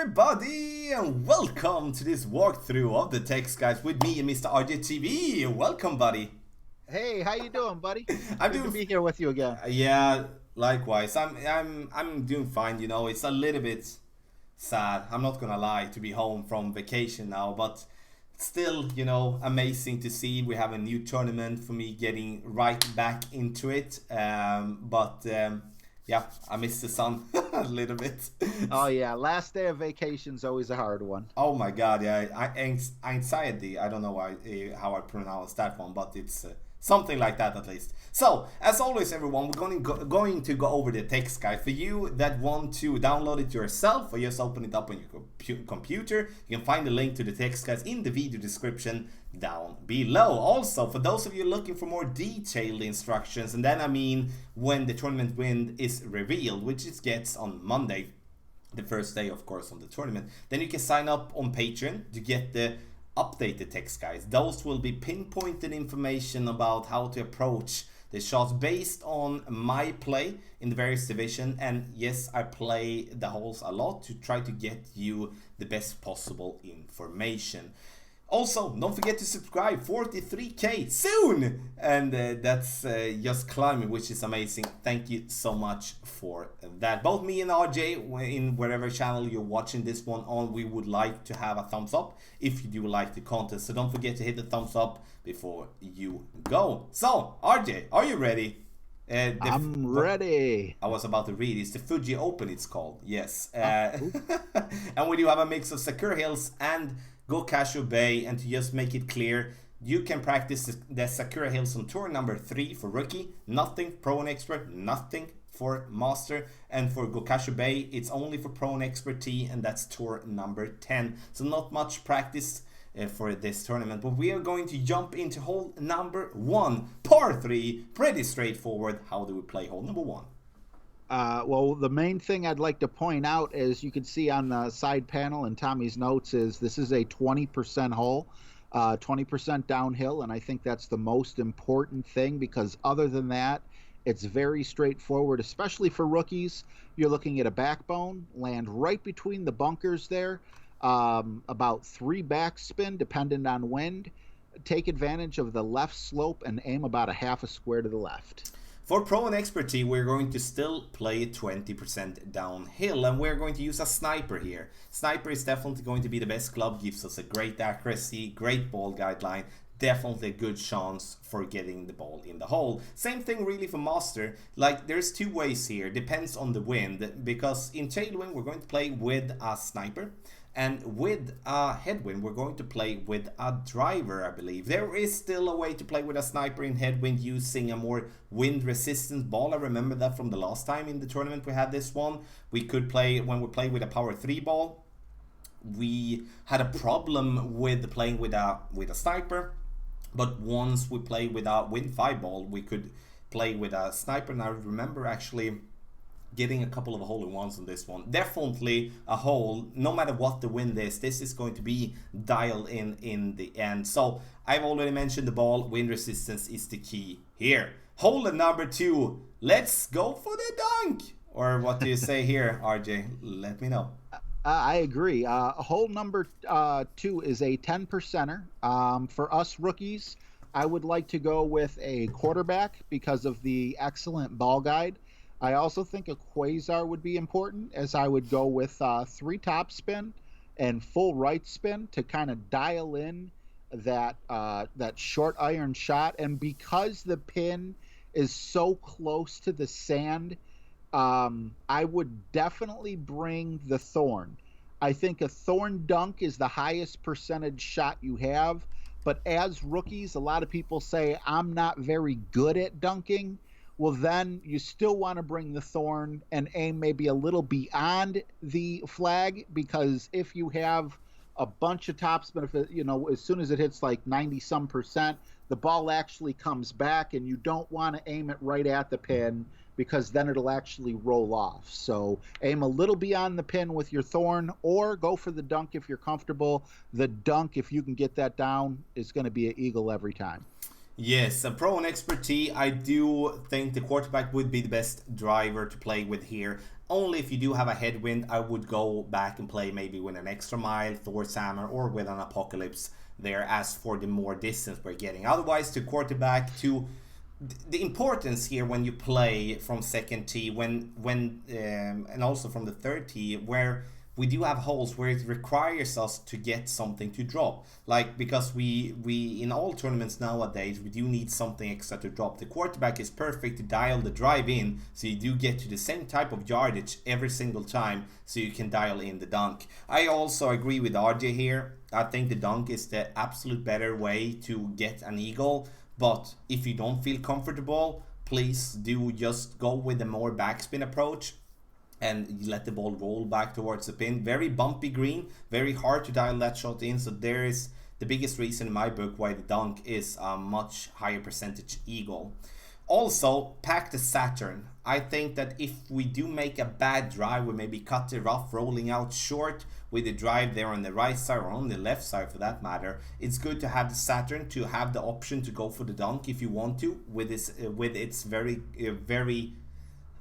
everybody, and welcome to this walkthrough of the Textguides with me and Mr. RJTV. Welcome, buddy. Hey, how you doing, buddy? I'm Good to doing, be here with you again. yeah, likewise. I'm doing fine. You know, it's a little bit sad. I'm not gonna lie, to be home from vacation now, but still, you know, amazing to see. We have a new tournament for me getting right back into it. Yeah, I miss the sun a little bit. Oh yeah, last day of vacation's always a hard one. Oh my God, yeah, anxiety. I don't know how I pronounce that one, but it's something like that at least. So, as always, everyone, we're going to go over the text guide. For you that want to download it yourself, or just open it up on your computer, you can find the link to the text guides in the video description down below. Also, for those of you looking for more detailed instructions, and then I mean when the tournament win is revealed, which it gets on Monday, the first day of course on the tournament, then you can sign up on Patreon to get the updated text guides. Those will be pinpointed information about how to approach the shots based on my play in the various division. And yes, I play the holes a lot to try to get you the best possible information. Also, don't forget to subscribe. 43k soon, and that's just climbing, which is amazing. Thank you so much for that. Both me and RJ, in wherever channel you're watching this one on, we would like to have a thumbs up if you do like the content. So don't forget to hit the thumbs up before you go. So RJ, are you ready? I'm ready. I was about to read. It's the FUJI Open, it's called. Yes. And we do have a mix of Sakura Hills and Gokasho Bay. And to just make it clear, you can practice the Sakura Hills on tour number 3 for rookie. Nothing pro and expert. Nothing for master. And for Gokasho Bay, it's only for pro and expert T. And that's tour number 10. So not much practice for this tournament, but we are going to jump into hole number 1, par 3. Pretty straightforward. How do we play hole number 1? Well, the main thing I'd like to point out, as you can see on the side panel in Tommy's notes, is this is a 20% hole, 20% downhill, and I think that's the most important thing, because other than that, it's very straightforward, especially for rookies. You're looking at a backbone, land right between the bunkers there, about 3 backspin dependent on wind, take advantage of the left slope and aim about a half a square to the left. For pro and expert T, we're going to still play 20% downhill, and we're going to use a sniper here. Sniper is definitely going to be the best club, gives us a great accuracy, great ball guideline, definitely a good chance for getting the ball in the hole. Same thing really for master. Like, there's 2 ways here, depends on the wind, because in tailwind we're going to play with a sniper, and with a headwind we're going to play with a driver, I believe. There is still a way to play with a sniper in headwind using a more wind resistant ball. I remember that from the last time in the tournament we had this one. We could play, when we played with a power 3 ball, we had a problem with playing with a sniper, but once we played with a wind 5 ball we could play with a sniper, and I remember actually getting a couple of hole-in-ones on this one. Definitely a hole, no matter what the wind is, this is going to be dialed in the end. So I've already mentioned the ball, wind resistance is the key here. Hole number 2, let's go for the dunk! Or what do you say here, RJ? Let me know. I agree. Hole number 2 is a 10%er. For us rookies, I would like to go with a quarterback because of the excellent ball guide. I also think a quasar would be important, as I would go with 3 top spin and full right spin to kind of dial in that short iron shot. And because the pin is so close to the sand, I would definitely bring the thorn. I think a thorn dunk is the highest percentage shot you have, but as rookies, a lot of people say, I'm not very good at dunking. Well, then you still want to bring the thorn and aim maybe a little beyond the flag, because if you have a bunch of topspin, if it, you know, as soon as it hits like 90-some%, the ball actually comes back, and you don't want to aim it right at the pin, because then it'll actually roll off. So aim a little beyond the pin with your thorn, or go for the dunk if you're comfortable. The dunk, if you can get that down, is going to be an eagle every time. Yes, a pro and expert T, I do think the quarterback would be the best driver to play with here. Only if you do have a headwind, I would go back and play maybe with an extra mile, Thor's hammer, or with an apocalypse there, as for the more distance we're getting. Otherwise, to quarterback, to the importance here when you play from second tee, when and also from the third tee, where we do have holes where it requires us to get something to drop, like because we in all tournaments nowadays we do need something extra to drop. The quarterback is perfect to dial the drive in, so you do get to the same type of yardage every single time, so you can dial in the dunk. I also agree with RJ here. I think the dunk is the absolute better way to get an eagle, but if you don't feel comfortable, please do just go with the more backspin approach and you let the ball roll back towards the pin. Very bumpy green, very hard to dial that shot in, so there is the biggest reason in my book why the dunk is a much higher percentage eagle. Also, pack the Saturn. I think that if we do make a bad drive, we maybe cut the rough rolling out short with the drive there on the right side or on the left side for that matter, it's good to have the Saturn to have the option to go for the dunk if you want to, with its very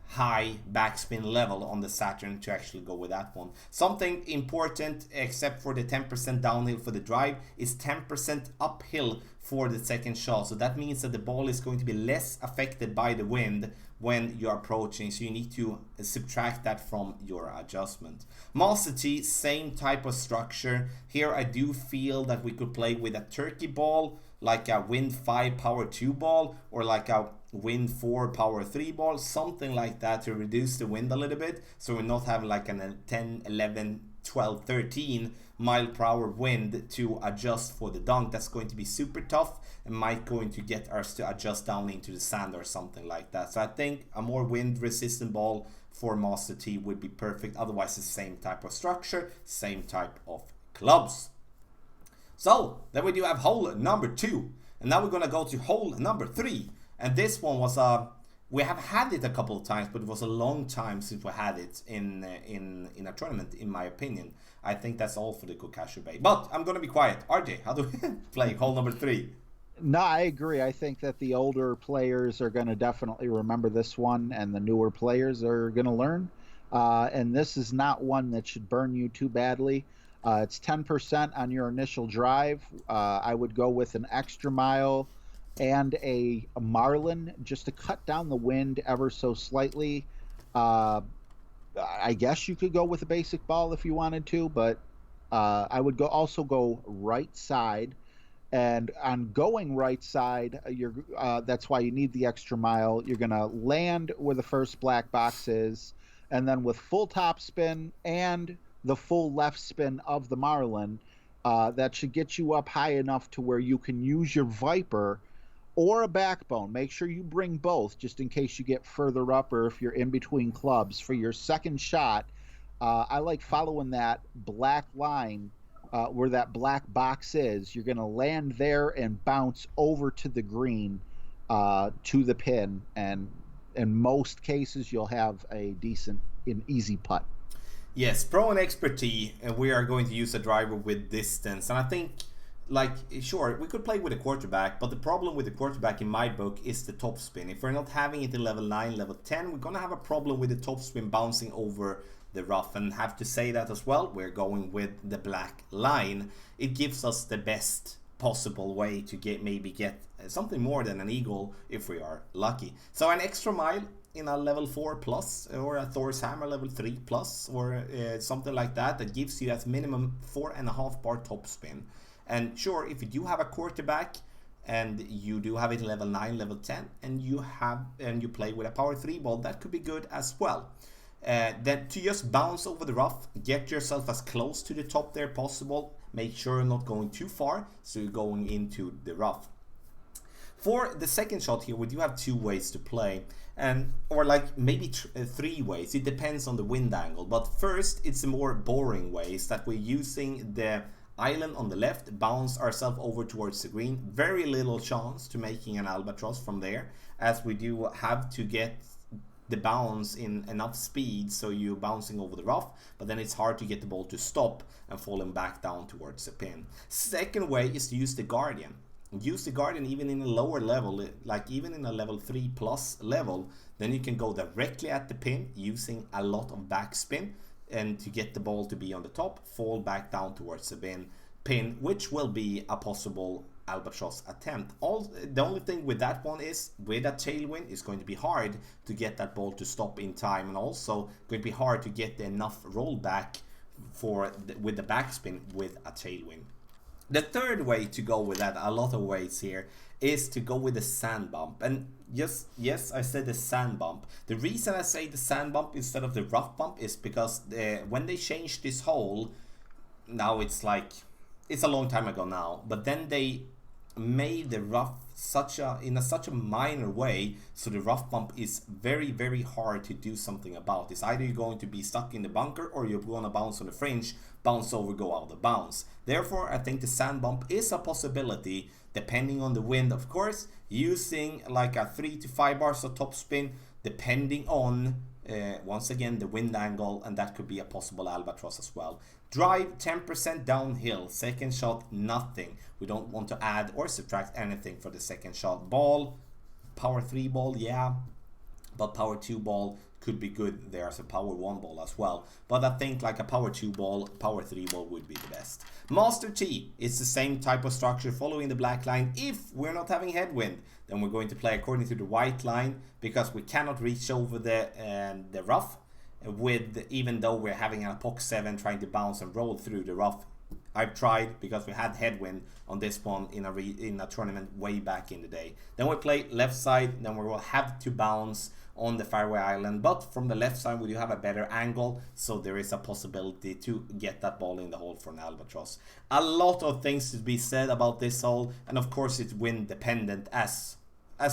high backspin level on the Saturn, to actually go with that one. Something important, except for the 10% downhill for the drive, is 10% uphill for the second shot. So that means that the ball is going to be less affected by the wind when you're approaching, so you need to subtract that from your adjustment. Master Tee, same type of structure. Here I do feel that we could play with a turkey ball, like a wind 5 power 2 ball, or like a wind 4 power 3 ball, something like that, to reduce the wind a little bit, so we're not having like a 10, 11, 12, 13 mile per hour wind to adjust for the dunk. That's going to be super tough and might going to get us to adjust down into the sand or something like that. So I think a more wind resistant ball for Master Tee would be perfect. Otherwise, the same type of structure, same type of clubs. So then we do have hole number 2, and now we're going to go to hole number 3. And this one was we have had it a couple of times, but it was a long time since we had it in a tournament, in my opinion. I think that's all for the Kokashu Bay. But I'm going to be quiet. RJ, how do we play hole number 3? No, I agree. I think that the older players are going to definitely remember this one, and the newer players are going to learn. And this is not one that should burn you too badly. It's 10% on your initial drive. I would go with an extra mile and a marlin just to cut down the wind ever so slightly. I guess you could go with a basic ball if you wanted to, but I would also go right side. And on going right side, that's why you need the extra mile. You're going to land where the first black box is, and then with full top spin and the full left spin of the marlin, that should get you up high enough to where you can use your Viper or a backbone. Make sure you bring both, just in case you get further up or if you're in between clubs. For your second shot, I like following that black line where that black box is. You're going to land there and bounce over to the green, to the pin, and in most cases you'll have a decent and easy putt. Yes, pro and expert tee, and we are going to use a driver with distance. And I think, like, sure, we could play with a quarterback, but the problem with the quarterback in my book is the topspin. If we're not having it in level 9, level 10, we're going to have a problem with the topspin bouncing over the rough. And have to say that as well, we're going with the black line. It gives us the best possible way to maybe get something more than an eagle if we are lucky. So an extra mile in a level 4 plus, or a Thor's hammer level 3 plus, or something like that, that gives you as minimum 4.5 bar topspin. And sure, if you do have a quarterback and you do have it in level 9, level 10, and you play with a power 3 ball, that could be good as well. Then to just bounce over the rough, get yourself as close to the top there possible. Make sure you're not going too far, so you're going into the rough. For the second shot here, we do have 2 ways to play, or like maybe 3 ways. It depends on the wind angle. But first, it's the more boring ways that we're using the island on the left, bounce ourselves over towards the green. Very little chance to making an albatross from there, as we do have to get the bounce in enough speed so you're bouncing over the rough, but then it's hard to get the ball to stop and falling back down towards the pin. Second way is to use the guardian. use the guardian even in a lower level, like even in a level 3 plus level, then you can go directly at the pin using a lot of backspin, and to get the ball to be on the top, fall back down towards the pin, which will be a possible albatross attempt. The only thing with that one is, with a tailwind, it's going to be hard to get that ball to stop in time, and also going to be hard to get enough rollback with the backspin with a tailwind. The third way to go with that, a lot of ways here, is to go with the sand bump. And yes, I said the sand bump. The reason I say the sand bump instead of the rough bump is because when they changed this hole, now it's a long time ago now, but then they made the rough in such a minor way, so the rough bump is very, very hard to do something about. It's either you're going to be stuck in the bunker, or you're going to bounce on the fringe, bounce over, go out of bounds. Therefore, I think the sand bump is a possibility, depending on the wind, of course, using like a 3 to 5 bars of topspin, depending on once again the wind angle, and that could be a possible albatross as well. Drive 10% downhill, second shot nothing. We don't want to add or subtract anything for the second shot. Ball, power 3 ball, yeah, but power 2 ball could be good. There's a power 1 ball as well, but I think like a power 2 ball, power 3 ball would be the best. Master T is the same type of structure, following the black line. If we're not having headwind, then we're going to play according to the white line, because we cannot reach over the rough, even though we're having an epoch 7 trying to bounce and roll through the rough. I've tried, because we had headwind on this one in a tournament way back in the day. Then we play left side, then we will have to bounce on the fairway island, but from the left side we do have a better angle, so there is a possibility to get that ball in the hole for an albatross. A lot of things to be said about this hole, and of course it's wind dependent as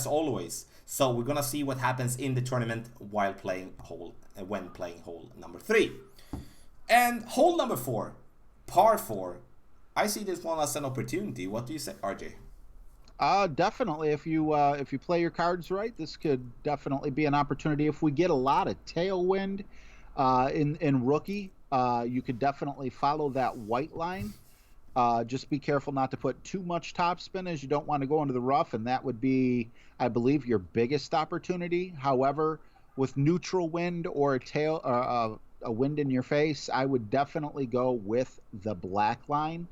always. So we're gonna see what happens in the tournament while playing hole number 3. And hole number 4, par 4. I see this one as an opportunity. What do you say, RJ? Definitely. If you play your cards right, this could definitely be an opportunity. If we get a lot of tailwind in rookie, you could definitely follow that white line. Just be careful not to put too much topspin, as you don't want to go into the rough, and that would be, I believe, your biggest opportunity. However, with neutral wind or a wind in your face, I would definitely go with the black line.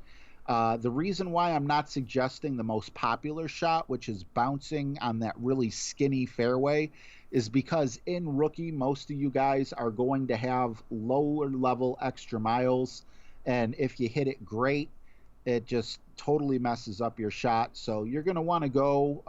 The reason why I'm not suggesting the most popular shot, which is bouncing on that really skinny fairway, is because in rookie, most of you guys are going to have lower level extra miles, and if you hit it great, it just totally messes up your shot. So you're going to want to go,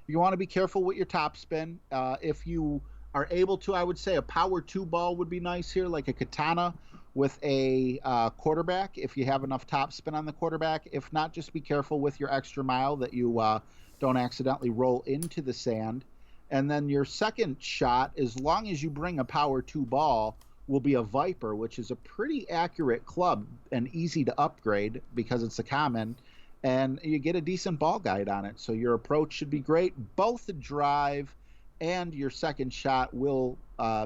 you want to be careful with your topspin. If you are able to, I would say a power 2 ball would be nice here, like a katana with a quarterback, if you have enough topspin on the quarterback. If not, just be careful with your extra mile that you don't accidentally roll into the sand. And then your second shot, as long as you bring a power 2 ball, will be a Viper, which is a pretty accurate club and easy to upgrade because it's a common, and you get a decent ball guide on it. So your approach should be great. Both the drive and your second shot will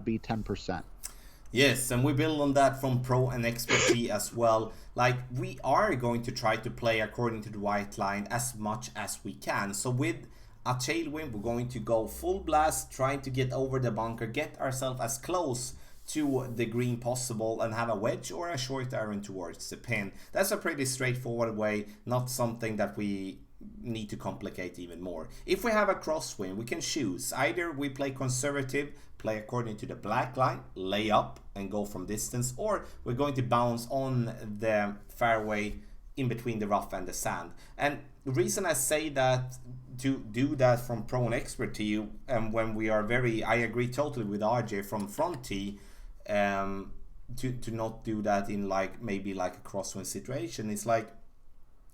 be 10%. Yes, and we build on that from pro and expertise as well. Like, we are going to try to play according to the white line as much as we can. So with a tailwind, we're going to go full blast, trying to get over the bunker, get ourselves as close to the green possible, and have a wedge or a short iron towards the pin. That's a pretty straightforward way, not something that we need to complicate even more. If we have a crosswind, we can choose. Either we play conservative, play according to the black line, lay up and go from distance, or we're going to bounce on the fairway in between the rough and the sand. And the reason I say that, to do that from pro and expert to you, and when we are I agree totally with RJ from front tee, to not do that in maybe a crosswind situation. It's like,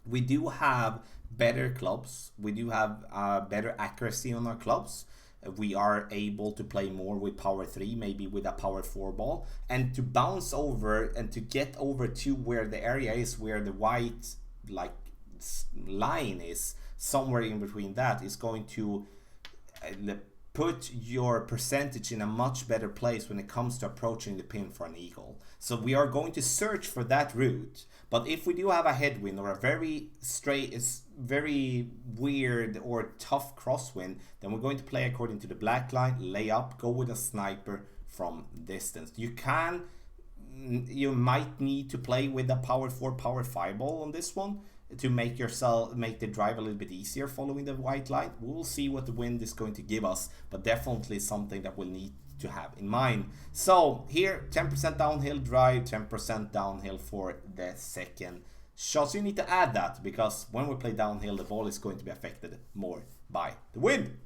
we do have better clubs, we do have better accuracy on our clubs, we are able to play more with power 3, maybe with a power 4 ball, and to bounce over and to get over to where the area is, where the white line is, somewhere in between that, is going to put your percentage in a much better place when it comes to approaching the pin for an eagle. So we are going to search for that route. But if we do have a headwind or a very straight, very weird or tough crosswind, then we're going to play according to the black line, lay up, go with a sniper from distance. You might need to play with a power 4, power 5 ball on this one to make the drive a little bit easier following the white line. We'll see what the wind is going to give us, but definitely something that we'll need to have in mind. So here, 10% downhill drive, 10% downhill for the second shot. So you need to add that, because when we play downhill, the ball is going to be affected more by the wind.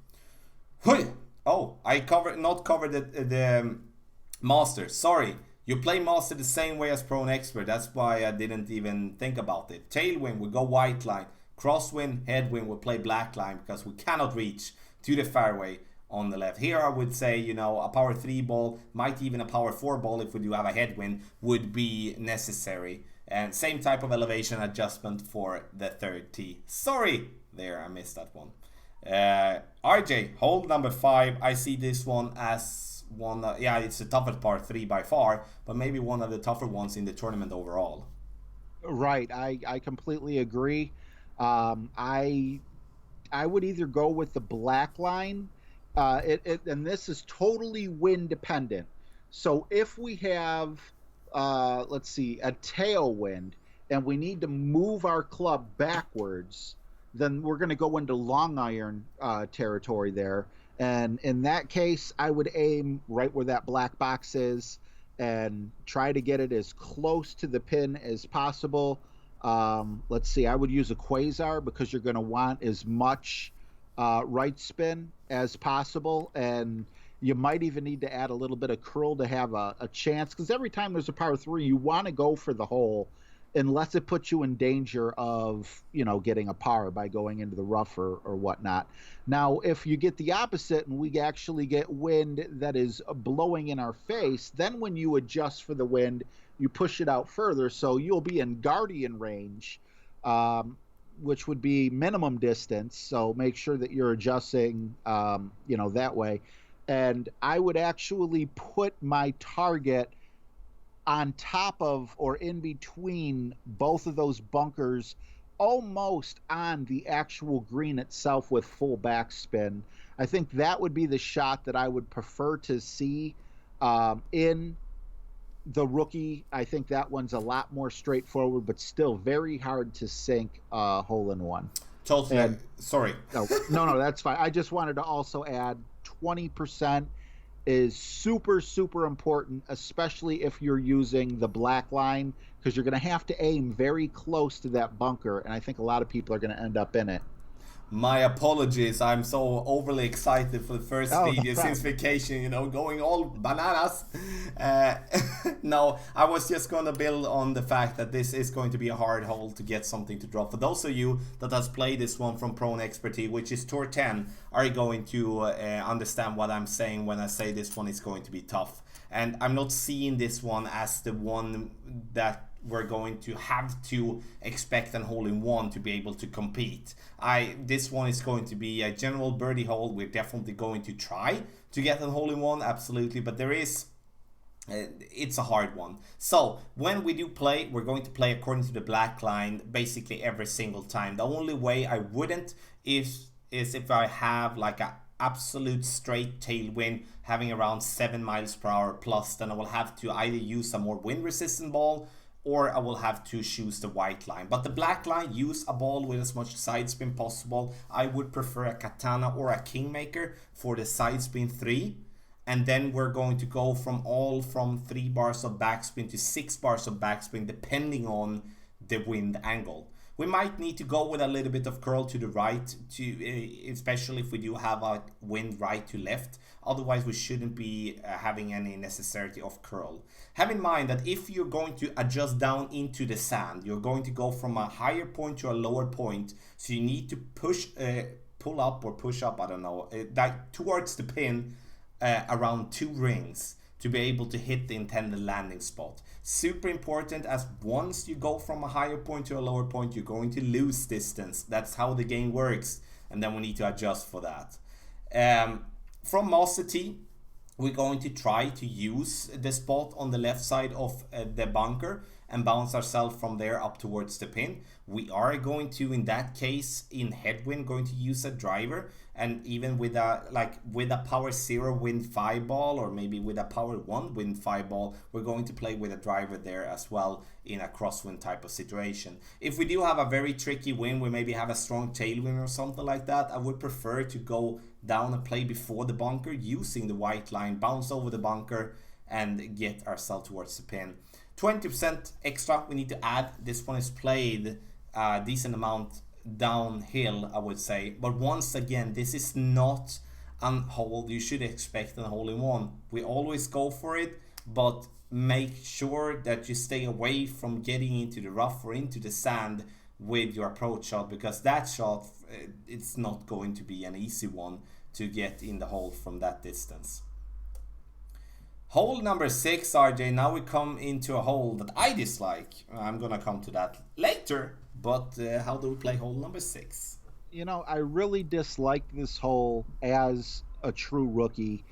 Oh, I not covered the master. Sorry. You play master the same way as pro and expert. That's why I didn't even think about it. Tailwind, we go white line. Crosswind, headwind, we play black line, because we cannot reach to the fairway on the left. Here I would say, you know, a power 3 ball, might even a power 4 ball if we do have a headwind, would be necessary. And same type of elevation adjustment for the third tee. Sorry, there, I missed that one. RJ, hole number 5. I see this one as one, yeah, it's the toughest par 3 by far, but maybe one of the tougher ones in the tournament overall. Right, I completely agree. I would either go with the black line, and this is totally wind dependent. So if we have, let's see, a tailwind, and we need to move our club backwards, then we're going to go into long iron territory there. And in that case, I would aim right where that black box is and try to get it as close to the pin as possible. Let's see, I would use a quasar, because you're going to want as much right spin as possible. And you might even need to add a little bit of curl to have a chance, because every time there's a par 3, you want to go for the hole, unless it puts you in danger of, you know, getting a par by going into the rough or whatnot. Now, if you get the opposite and we actually get wind that is blowing in our face, then when you adjust for the wind, you push it out further. So you'll be in guardian range, which would be minimum distance. So make sure that you're adjusting, you know, that way. And I would actually put my target on top of or in between both of those bunkers, almost on the actual green itself with full backspin. I think that would be the shot that I would prefer to see in the rookie. I think that one's a lot more straightforward, but still very hard to sink hole in one. Totally. And, sorry. No, that's fine. I just wanted to also add 20% is super, super important, especially if you're using the black line, because you're going to have to aim very close to that bunker, and I think a lot of people are going to end up in it. My apologies, I'm so overly excited for the first video since vacation, you know, going all bananas. No, I was just going to build on the fact that this is going to be a hard hole to get something to drop. For those of you that has played this one from Pro and Expertise, which is Tour 10, are going to understand what I'm saying when I say this one is going to be tough. And I'm not seeing this one as the one that we're going to have to expect an hole-in-one to be able to compete. This one is going to be a general birdie hole. We're definitely going to try to get a hole-in-one, absolutely, but there is it's a hard one. So when we do play, we're going to play according to the black line basically every single time. The only way I wouldn't is if I have like a absolute straight tailwind having around 7 miles per hour plus, then I will have to either use a more wind resistant ball, or I will have to choose the white line. But the black line, use a ball with as much side spin possible. I would prefer a Katana or a Kingmaker for the side spin 3. And then we're going to go from 3 bars of backspin to 6 bars of backspin, depending on the wind angle. We might need to go with a little bit of curl to the right, especially if we do have a wind right to left. Otherwise, we shouldn't be having any necessity of curl. Have in mind that if you're going to adjust down into the sand, you're going to go from a higher point to a lower point. So you need to pull up or push up, I don't know, towards the pin around 2 rings to be able to hit the intended landing spot. Super important, as once you go from a higher point to a lower point, you're going to lose distance. That's how the game works, and then we need to adjust for that. From Master T, we're going to try to use the spot on the left side of the bunker and bounce ourselves from there up towards the pin. We are going to, in that case, in headwind, going to use a driver, and even with a power 0 wind 5 ball, or maybe with a power 1 wind 5 ball, we're going to play with a driver there as well in a crosswind type of situation. If we do have a very tricky wind, we maybe have a strong tailwind or something like that, I would prefer to go down and play before the bunker using the white line, bounce over the bunker and get ourselves towards the pin. 20% extra we need to add. This one is played a decent amount downhill, I would say, but once again, this is not a hole you should expect a hole in one. We always go for it, but make sure that you stay away from getting into the rough or into the sand with your approach shot, because that shot, it's not going to be an easy one to get in the hole from that distance. Hole number 6, RJ. Now we come into a hole that I dislike. I'm gonna come to that later, but how do we play hole number 6? You know, I really dislike this hole as a true rookie.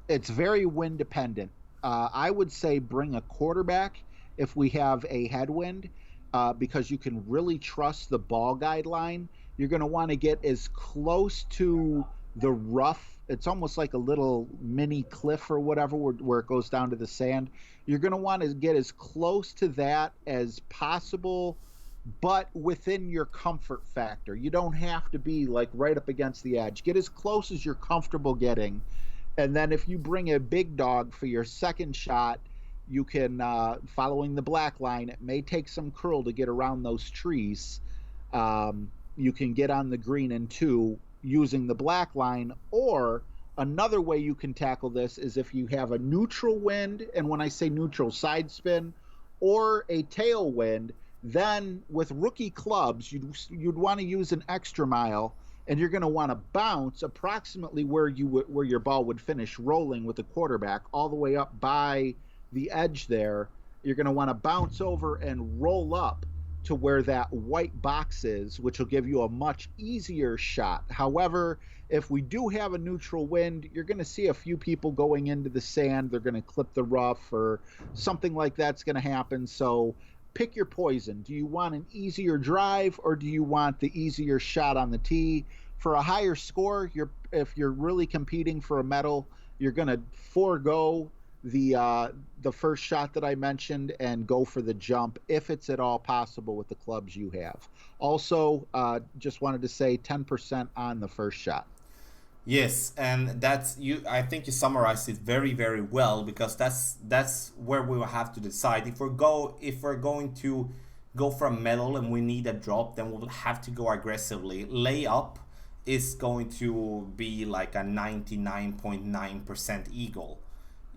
It's very wind dependent. I would say bring a quarterback if we have a headwind, because you can really trust the ball guideline. You're going to want to get as close to the rough. It's almost like a little mini cliff or whatever where it goes down to the sand. You're going to want to get as close to that as possible, but within your comfort factor. You don't have to be like right up against the edge. Get as close as you're comfortable getting. And then if you bring a big dog for your second shot, you can, following the black line, it may take some curl to get around those trees. You can get on the green in 2 using the black line, or another way you can tackle this is if you have a neutral wind, and when I say neutral, side spin, or a tailwind, then with rookie clubs, you'd want to use an extra mile, and you're going to want to bounce approximately where your ball would finish rolling with the quarterback, all the way up by the edge there. You're going to want to bounce over and roll up to where that white box is, which will give you a much easier shot. However, if we do have a neutral wind, you're going to see a few people going into the sand. They're going to clip the rough or something like that's going to happen. So pick your poison. Do you want an easier drive, or do you want the easier shot on the tee? For a higher score, if you're really competing for a medal, you're going to forego the first shot that I mentioned and go for the jump if it's at all possible with the clubs you have. Also, just wanted to say 10% on the first shot. Yes, and that's you. I think you summarized it very, very well, because that's where we will have to decide if we're going to go for a medal and we need a drop, then we'll have to go aggressively. Layup is going to be like a 99.9% eagle.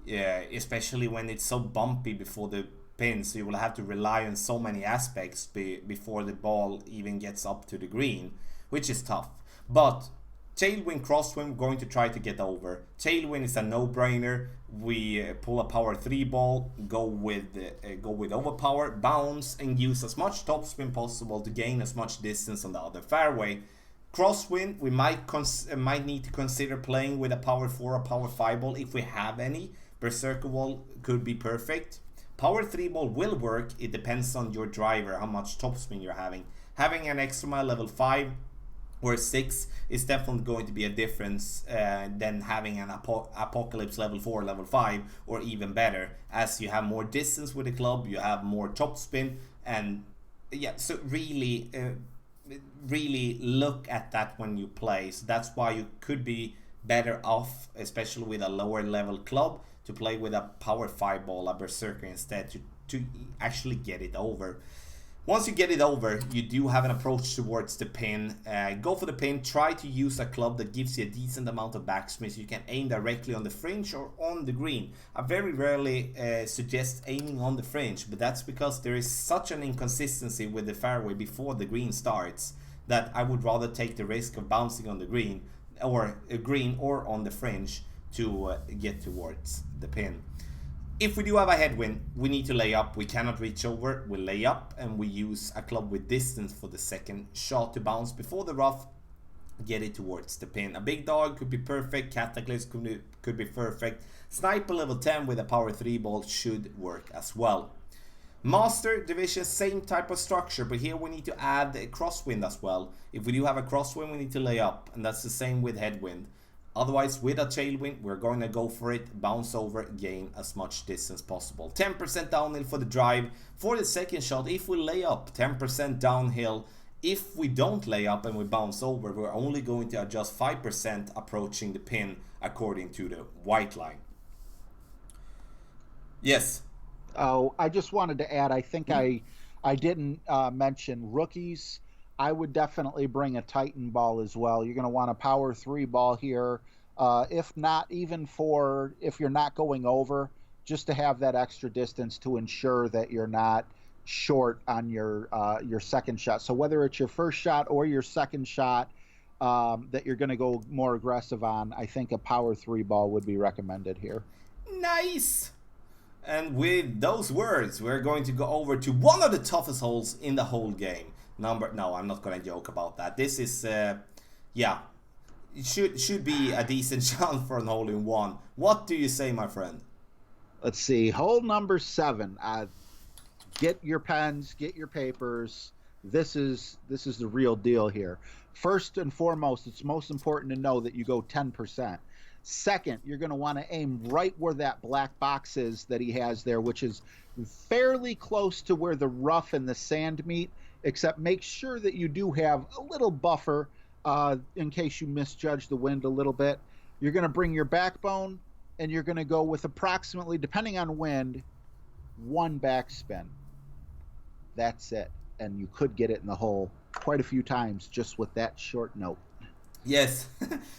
Yeah, especially when it's so bumpy before the pin, so you will have to rely on so many aspects before the ball even gets up to the green, which is tough. But tailwind, crosswind, we're going to try to get over. Tailwind is a no-brainer. We pull a power 3 ball, go with overpower, bounce, and use as much topspin possible to gain as much distance on the other fairway. Crosswind, we might need to consider playing with a power 4 or power 5 ball if we have any. Berserker ball could be perfect. Power 3 ball will work. It depends on your driver, how much topspin you're having. Having an extra mile level 5 or 6 is definitely going to be a difference than having an apocalypse level 4, level 5, or even better. As you have more distance with the club, you have more topspin, and yeah, so really look at that when you play. So that's why you could be better off, especially with a lower level club, to play with a power 5 ball, a berserker instead, to actually get it over. Once you get it over, you do have an approach towards the pin. Go for the pin. Try to use a club that gives you a decent amount of backspin, so you can aim directly on the fringe or on the green. I very rarely suggest aiming on the fringe, but that's because there is such an inconsistency with the fairway before the green starts that I would rather take the risk of bouncing on the green or on the fringe to get towards the pin. If we do have a headwind, we need to lay up. We cannot reach over. We lay up and we use a club with distance for the second shot to bounce before the rough get it towards the pin. A big dog could be perfect, Cataclysm could be perfect. Sniper level 10 with a power 3 ball should work as well. Master Division, same type of structure, but here we need to add a crosswind as well. If we do have a crosswind, we need to lay up, and that's the same with headwind. Otherwise, with a tailwind, we're going to go for it, bounce over, gain as much distance possible. 10% downhill for the drive. For the second shot, if we lay up, 10% downhill. If we don't lay up and we bounce over, we're only going to adjust 5% approaching the pin according to the white line. Yes. Oh, I just wanted to add, I think I didn't mention rookies. I would definitely bring a Titan ball as well. You're going to want a power 3 ball here. If not, even for if you're not going over, just to have that extra distance to ensure that you're not short on your second shot. So whether it's your first shot or your second shot that you're going to go more aggressive on, I think a power 3 ball would be recommended here. Nice. And with those words, we're going to go over to one of the toughest holes in the whole game. No, I'm not gonna joke about that. This is, yeah, it should be a decent chance for an hole-in-one. What do you say, my friend? Let's see, hole number 7. Get your pens, get your papers. This is the real deal here. First and foremost, it's most important to know that you go 10%. Second, you're going to want to aim right where that black box is that he has there, which is fairly close to where the rough and the sand meet, except make sure that you do have a little buffer in case you misjudge the wind a little bit. You're going to bring your backbone, and you're going to go with approximately, depending on wind, 1 backspin. That's it. And you could get it in the hole quite a few times just with that short note. Yes,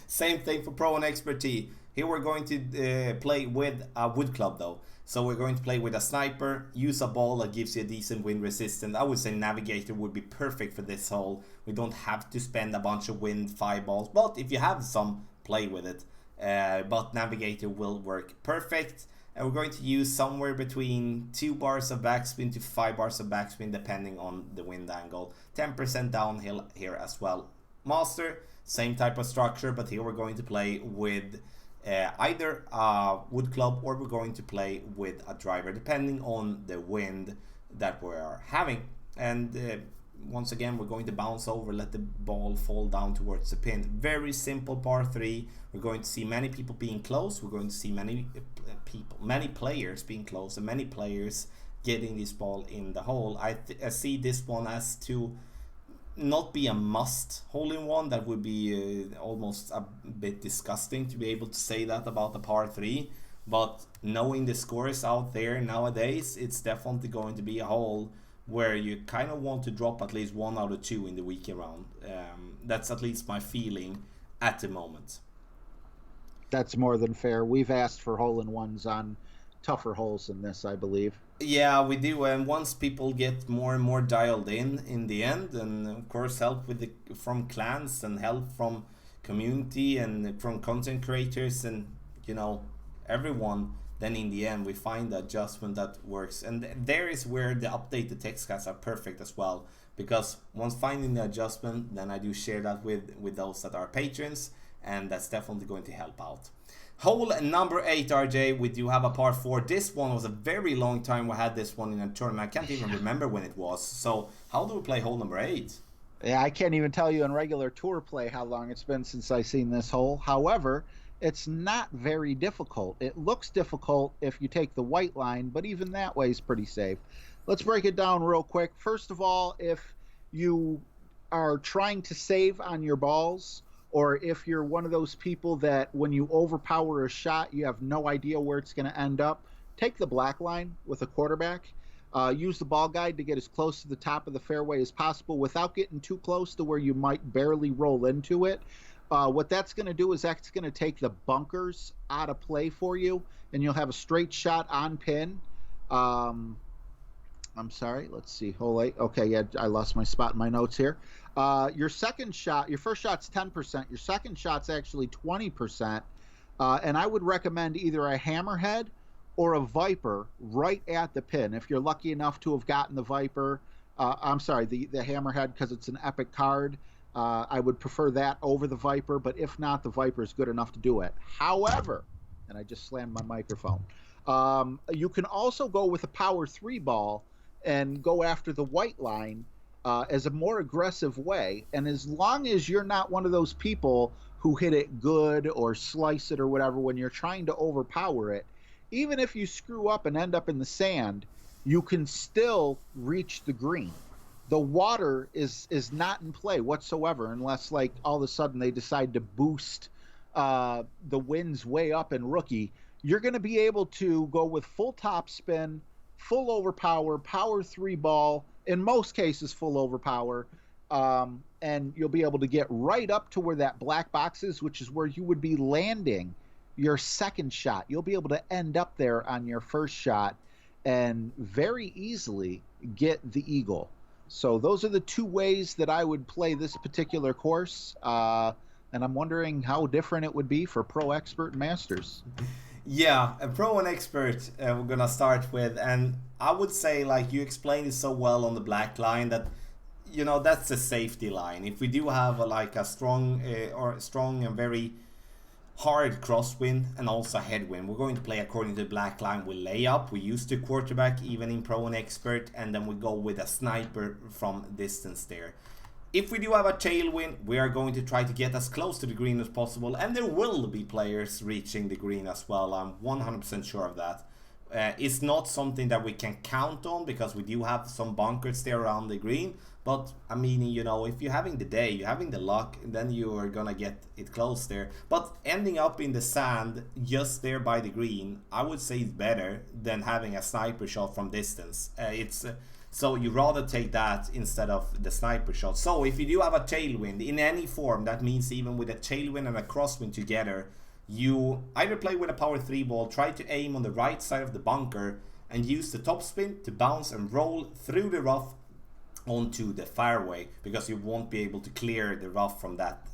same thing for Pro and Expert T. Here we're going to play with a wood club though. So we're going to play with a sniper, use a ball that gives you a decent wind resistance. I would say Navigator would be perfect for this hole. We don't have to spend a bunch of wind 5 balls, but if you have some, play with it. But Navigator will work perfect. And we're going to use somewhere between 2 bars of backspin to 5 bars of backspin depending on the wind angle. 10% downhill here as well. Master, same type of structure, but here we're going to play with either a wood club or we're going to play with a driver depending on the wind that we are having. And once again, we're going to bounce over, let the ball fall down towards the pin. Very simple par 3. We're going to see many people being close. We're going to see many players being close and many players getting this ball in the hole. I see this one as to not be a must hole-in-one. That would be almost a bit disgusting to be able to say that about the par 3, but knowing the scores out there nowadays, it's definitely going to be a hole where you kind of want to drop at least 1 out of 2 in the weekend round. That's at least my feeling at the moment. That's more than fair. We've asked for hole-in-ones on tougher holes than this, I believe. Yeah, we do, and once people get more and more dialed in the end, and of course help from clans and help from community and from content creators and everyone, then in the end we find the adjustment that works. And there is where the updated text guides are perfect as well, because once finding the adjustment, then I do share that with those that are patrons, and that's definitely going to help out. Hole number 8, RJ, we do have a par 4. This one was a very long time we had this one in a tournament. I can't even remember when it was. So how do we play hole number 8? Yeah, I can't even tell you in regular tour play how long it's been since I've seen this hole. However, it's not very difficult. It looks difficult if you take the white line, but even that way is pretty safe. Let's break it down real quick. First of all, if you are trying to save on your balls, or if you're one of those people that when you overpower a shot, you have no idea where it's going to end up, take the black line with a quarterback. Use the ball guide to get as close to the top of the fairway as possible without getting too close to where you might barely roll into it. What that's going to do is that's going to take the bunkers out of play for you, and you'll have a straight shot on pin. I'm sorry. Let's see. Hole 8. Okay, yeah, I lost my spot in my notes here. Your second shot, your first shot's 10%. Your second shot's actually 20%. And I would recommend either a hammerhead or a viper right at the pin. If you're lucky enough to have gotten the viper, I'm sorry, the hammerhead, because it's an epic card. I would prefer that over the Viper, but if not, the Viper is good enough to do it. However, and I just slammed my microphone, you can also go with a power three ball and go after the white line as a more aggressive way. And as long as you're not one of those people who hit it good or slice it or whatever when you're trying to overpower it, even if you screw up and end up in the sand, you can still reach the green. The water is not in play whatsoever unless like all of a sudden they decide to boost the winds way up in rookie. You're going to be able to go with full top spin, full overpower, power three ball, in most cases full overpower, and you'll be able to get right up to where that black box is, which is where you would be landing your second shot. You'll be able to end up there on your first shot and very easily get the eagle. So those are the two ways that I would play this particular course. And I'm wondering how different it would be for Pro, Expert, and Masters. Yeah, a Pro and Expert we're gonna start with, and I would say like you explained it so well on the black line that that's a safety line. If we do have like a strong or strong and very hard crosswind and also headwind, we're going to play according to the black line. We lay up, we use the quarterback even in Pro and Expert, and then we go with a sniper from distance there. If we do have a tailwind, we are going to try to get as close to the green as possible, and there will be players reaching the green as well. I'm 100% sure of that. It's not something that we can count on because we do have some bunkers there around the green. But I mean, if you're having the day, you're having the luck, then you are gonna get it close there. But ending up in the sand just there by the green, I would say it's better than having a sniper shot from distance. So you rather take that instead of the sniper shot. So if you do have a tailwind in any form, that means even with a tailwind and a crosswind together, you either play with a power 3 ball, try to aim on the right side of the bunker, and use the topspin to bounce and roll through the rough onto the fairway, because you won't be able to clear the rough from that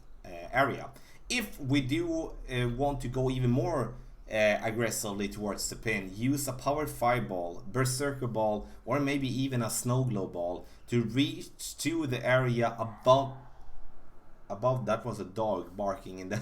area. If we do want to go even more aggressively towards the pin, use a power 5 ball, berserker ball, or maybe even a snow globe ball to reach to the area above. That was a dog barking in the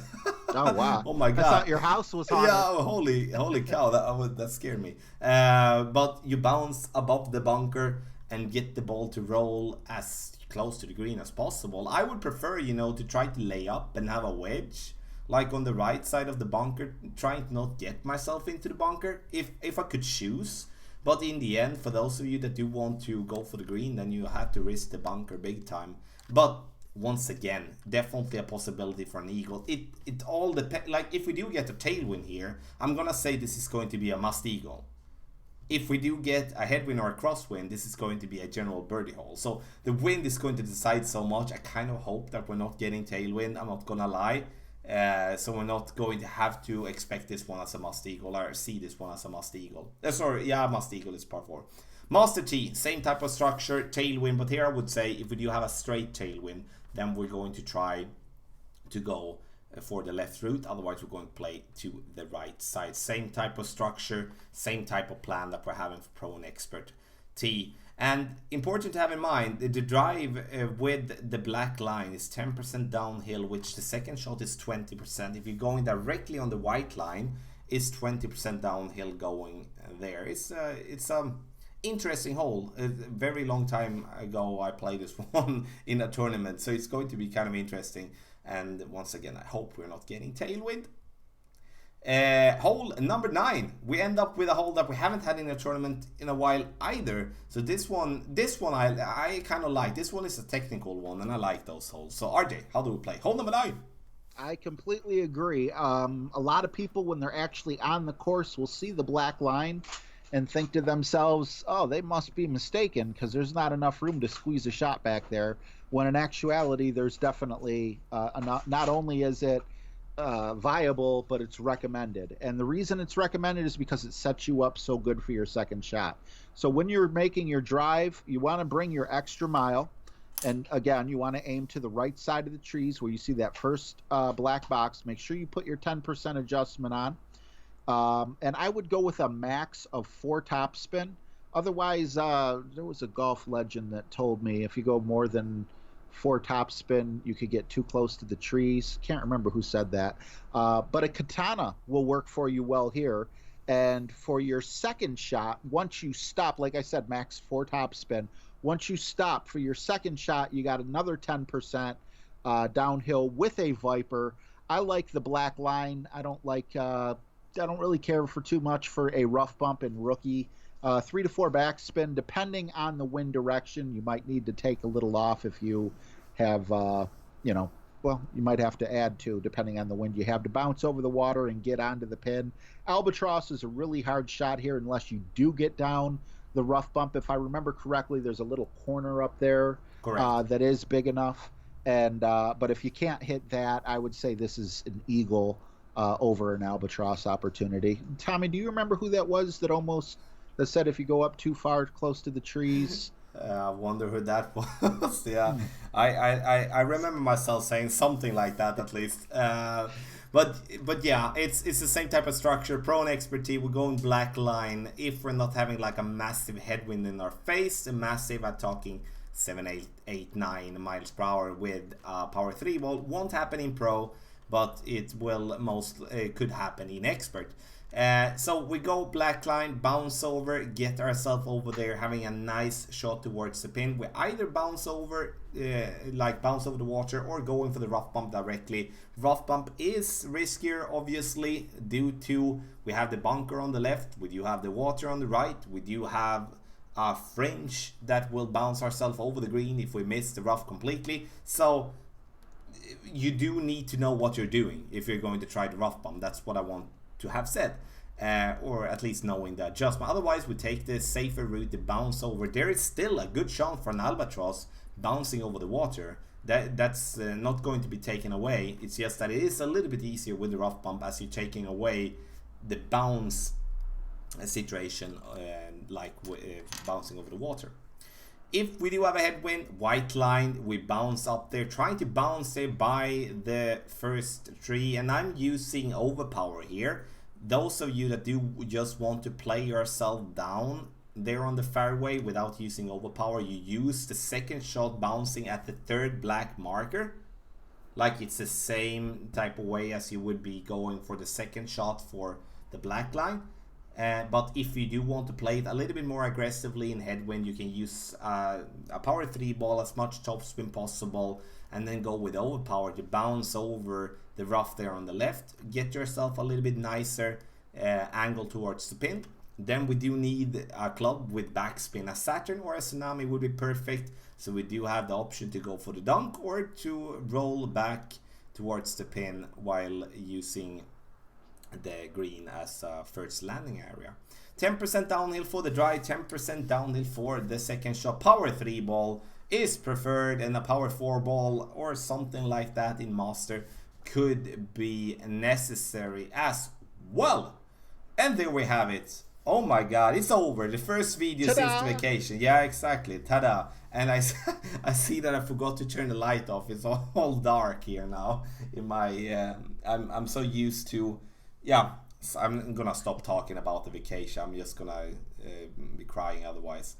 Oh wow! Oh my god! I thought your house was haunted. Yeah, holy cow! That scared me. But you bounce above the bunker and get the ball to roll as close to the green as possible. I would prefer, to try to lay up and have a wedge, like on the right side of the bunker, trying to not get myself into the bunker, if I could choose. But in the end, for those of you that do want to go for the green, then you have to risk the bunker big time. But once again, definitely a possibility for an eagle. It all depends. Like if we do get a tailwind here, I'm gonna say this is going to be a must eagle. If we do get a headwind or a crosswind, this is going to be a general birdie hole. So the wind is going to decide so much. I kind of hope that we're not getting tailwind. I'm not gonna lie. So we're not going to have to expect this one as a must eagle or see this one as a must eagle. Must eagle is par 4. Master T, same type of structure, tailwind, but here I would say if we do have a straight tailwind, then we're going to try to go for the left route. Otherwise, we're going to play to the right side. Same type of structure, same type of plan that we're having for Pro and Expert T. And important to have in mind, the drive with the black line is 10% downhill, which the second shot is 20%. If you're going directly on the white line, it's 20% downhill going there. It's interesting hole. A very long time ago I played this one in a tournament, so it's going to be kind of interesting. And once again, I hope we're not getting tailwind. Hole number 9. We end up with a hole that we haven't had in a tournament in a while either. So this one I kind of like. This one is a technical one, and I like those holes. So RJ, how do we play? Hole number 9. I completely agree. A lot of people, when they're actually on the course, will see the black line and think to themselves, oh, they must be mistaken because there's not enough room to squeeze a shot back there, when in actuality there's definitely not only is it viable, but it's recommended. And the reason it's recommended is because it sets you up so good for your second shot. So when you're making your drive, you want to bring your extra mile, and again, you want to aim to the right side of the trees where you see that first black box. Make sure you put your 10% adjustment on. And I would go with a max of 4 topspin. Otherwise, there was a golf legend that told me if you go more than 4 topspin, you could get too close to the trees. Can't remember who said that. But a katana will work for you well here. And for your second shot, once you stop, like I said, max 4 topspin. Once you stop for your second shot, you got another 10% downhill with a Viper. I like the black line. I don't really care for too much for a rough bump in rookie. 3 to 4 backspin, depending on the wind direction. You might need to take a little off if you have, well, you might have to add to, depending on the wind you have, to bounce over the water and get onto the pin. Albatross is a really hard shot here unless you do get down the rough bump. If I remember correctly, there's a little corner up there that is big enough. And but if you can't hit that, I would say this is an eagle over an albatross opportunity. Tommy, do you remember who that was that said if you go up too far close to the trees? I wonder who that was. Yeah, I remember myself saying something like that at least. But yeah, it's the same type of structure. Prone expertise. We're going black line if we're not having like a massive headwind in our face. A massive, I'm talking 7, 8, 9 miles per hour with power 3 ball. Won't happen in pro, but it will could happen in expert. So we go black line, bounce over, get ourselves over there, having a nice shot towards the pin. We either bounce over the water, or going for the rough bump directly. Rough bump is riskier, obviously, due to we have the bunker on the left, we do have the water on the right, we do have a fringe that will bounce ourselves over the green if we miss the rough completely. So you do need to know what you're doing if you're going to try the rough bump. That's what I want to have said, or at least knowing the adjustment. Otherwise, we take the safer route, the bounce over. There is still a good chance for an albatross bouncing over the water. That's not going to be taken away. It's just that it is a little bit easier with the rough bump, as you're taking away the bounce situation, bouncing over the water. If we do have a headwind, white line, we bounce up there, trying to bounce there by the first tree, and I'm using overpower here. Those of you that do just want to play yourself down there on the fairway without using overpower, you use the second shot bouncing at the third black marker. Like it's the same type of way as you would be going for the second shot for the black line. But if you do want to play it a little bit more aggressively in headwind, you can use a power 3 ball, as much topspin possible, and then go with overpower to bounce over the rough there on the left. Get yourself a little bit nicer angle towards the pin. Then we do need a club with backspin. A Saturn or a Tsunami would be perfect. So we do have the option to go for the dunk or to roll back towards the pin while using the green as a first landing area. 10% downhill for the dry, 10% downhill for the second shot. Power 3 ball is preferred, and a power 4 ball or something like that in master could be necessary as well. And there we have it. Oh my god, it's over. The first video since the vacation. Yeah, exactly. Ta-da. And I see that I forgot to turn the light off. It's all dark here now. In my I'm so used to, yeah, so I'm gonna stop talking about the vacation. I'm just gonna be crying otherwise.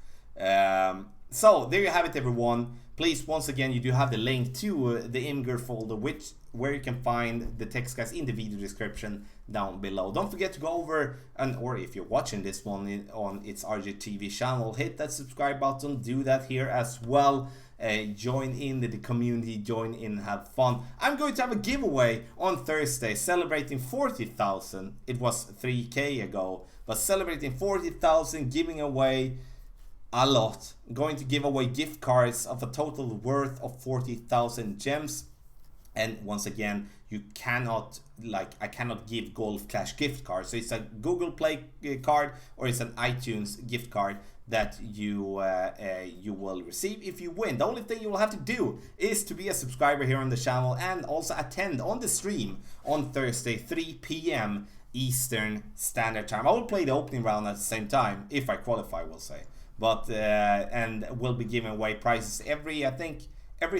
So there you have it, everyone. Please, once again, you do have the link to the Imgur folder, where you can find the text guides in the video description down below. Don't forget to go over, or if you're watching this one on its RGTV channel, hit that subscribe button. Do that here as well. Join in the community, join in, have fun. I'm going to have a giveaway on Thursday celebrating 40,000. It was 3k ago, but celebrating 40,000, giving away a lot. I'm going to give away gift cards of a total worth of 40,000 gems. And once again, you cannot, I cannot give Golf Clash gift cards. So it's a Google Play card or it's an iTunes gift card that you will receive if you win. The only thing you will have to do is to be a subscriber here on the channel and also attend on the stream on Thursday, 3 p.m. Eastern Standard Time. I will play the opening round at the same time, if I qualify, we'll say. But and we'll be giving away prizes every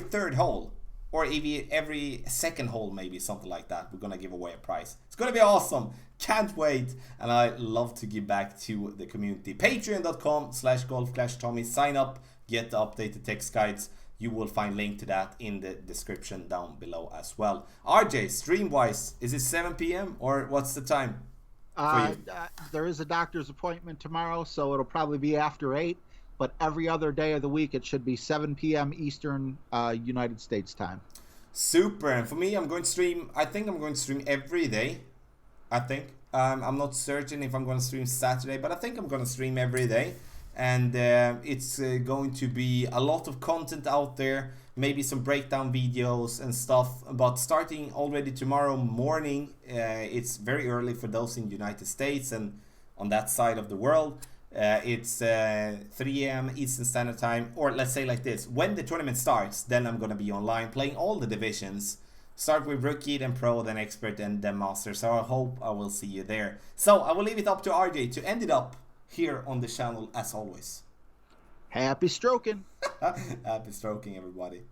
third hole, or every second hole, maybe something like that. We're gonna give away a prize. It's gonna be awesome. Can't wait. And I love to give back to the community. Patreon.com/golfclashtommy. Sign up, get the updated text guides. you will find link to that in the description down below as well. RJ, stream wise, is it 7 p.m. or what's the time for you? There is a doctor's appointment tomorrow, so it'll probably be after 8. But every other day of the week, it should be 7 p.m. Eastern United States time. Super. And for me, I'm going to stream, I think I'm going to stream every day. I think. I'm not certain if I'm going to stream Saturday, but I think I'm going to stream every day. And it's going to be a lot of content out there, maybe some breakdown videos and stuff. But starting already tomorrow morning, it's very early for those in the United States and on that side of the world. It's 3 a.m. Eastern Standard Time, or let's say like this, when the tournament starts, then I'm going to be online playing all the divisions. Start with Rookie, then Pro, then Expert, and then Master. So I hope I will see you there. So I will leave it up to RJ to end it up here on the channel as always. Happy stroking. Happy stroking, everybody.